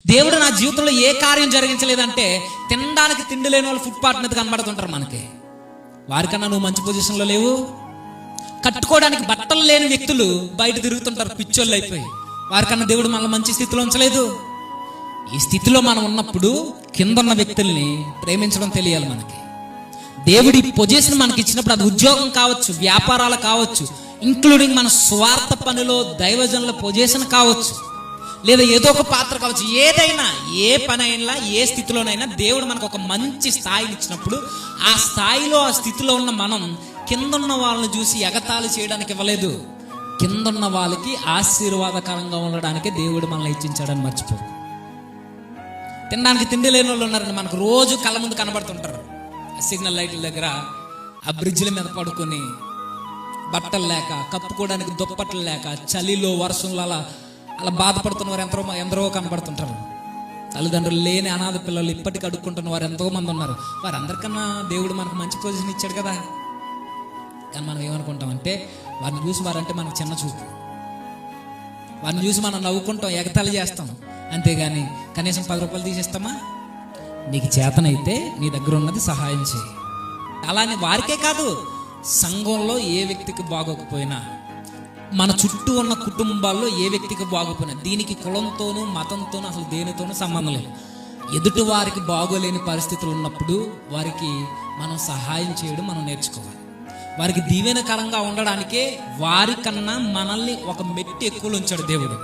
దేవుడు నా జీవితంలో ఏ కార్యం జరిగించలేదంటే తినడానికి తిండి లేని వాళ్ళు ఫుట్పాత్ మీద కనబడుతుంటారు మనకి. వారికన్నా నువ్వు మంచి పొజిషన్లో లేవు. కట్టుకోవడానికి బట్టలు లేని వ్యక్తులు బయట తిరుగుతుంటారు పిచ్చోళ్ళు అయిపోయి. వారికన్నా దేవుడు మనల్ని మంచి స్థితిలో ఉంచలేదు. ఈ స్థితిలో మనం ఉన్నప్పుడు కింద ఉన్న వ్యక్తుల్ని ప్రేమించడం తెలియాలి మనకి. దేవుడి పొజిషన్ మనకి ఇచ్చినప్పుడు అది ఉద్యోగం కావచ్చు, వ్యాపారాలు కావచ్చు, ఇంక్లూడింగ్ మన స్వార్థ పనిలో దైవజనుల పొజిషన్ కావచ్చు, లేదా ఏదో ఒక పాత్ర కావచ్చు, ఏదైనా ఏ పని అయినా ఏ స్థితిలోనైనా దేవుడు మనకు ఒక మంచి స్థాయిని ఇచ్చినప్పుడు ఆ స్థాయిలో ఆ స్థితిలో ఉన్న మనం కిందున్న వాళ్ళని చూసి ఎగతాళి చేయడానికి ఇవ్వలేదు. కిందున్న వాళ్ళకి ఆశీర్వాదకరంగా ఉండడానికి దేవుడు మనల్ని హెచ్చించాడని మర్చిపోదు. తినడానికి తిండి లేని వాళ్ళు ఉన్నారని మనకు రోజు కళ్ళ ముందు కనబడుతుంటారు. సిగ్నల్ లైట్ల దగ్గర ఆ బ్రిడ్జ్ల మీద పడుకొని బట్టలు లేక, కప్పుకోవడానికి దుప్పట్లు లేక, చలిలో వర్షంలో అలా బాధపడుతున్న వారు ఎందరో కనబడుతుంటారు. తల్లిదండ్రులు లేని అనాథ పిల్లలు ఇప్పటికీ అడుక్కుంటున్న వారు ఎంతో మంది ఉన్నారు. వారందరికన్నా దేవుడు మనకు మంచి పొజిషన్ ఇచ్చాడు కదా. కానీ మనం ఏమనుకుంటామంటే వారిని చూసి వారంటే మనకు చిన్న చూపు, వారిని చూసి మనం నవ్వుకుంటాం, ఎగతాళి చేస్తాం. అంతేగాని కనీసం 10 రూపాయలు తీసేస్తామా? నీకు చేతనైతే నీ దగ్గర ఉన్నది సహాయం చేయి. అలానే వారికే కాదు, సంఘంలో ఏ వ్యక్తికి బాగోకపోయినా, మన చుట్టూ ఉన్న కుటుంబాల్లో ఏ వ్యక్తికి బాగోపోయినా, దీనికి కులంతోనూ మతంతోనూ అసలు దేనితోనూ సంబంధం లేదు. ఎదుటి వారికి బాగోలేని పరిస్థితులు ఉన్నప్పుడు వారికి మనం సహాయం చేయడం మనం నేర్చుకోవాలి. వారికి దీవెనకరంగా ఉండడానికే వారికన్నా మనల్ని ఒక మెట్టు ఎక్కువ ఉంచాడు దేవుడు.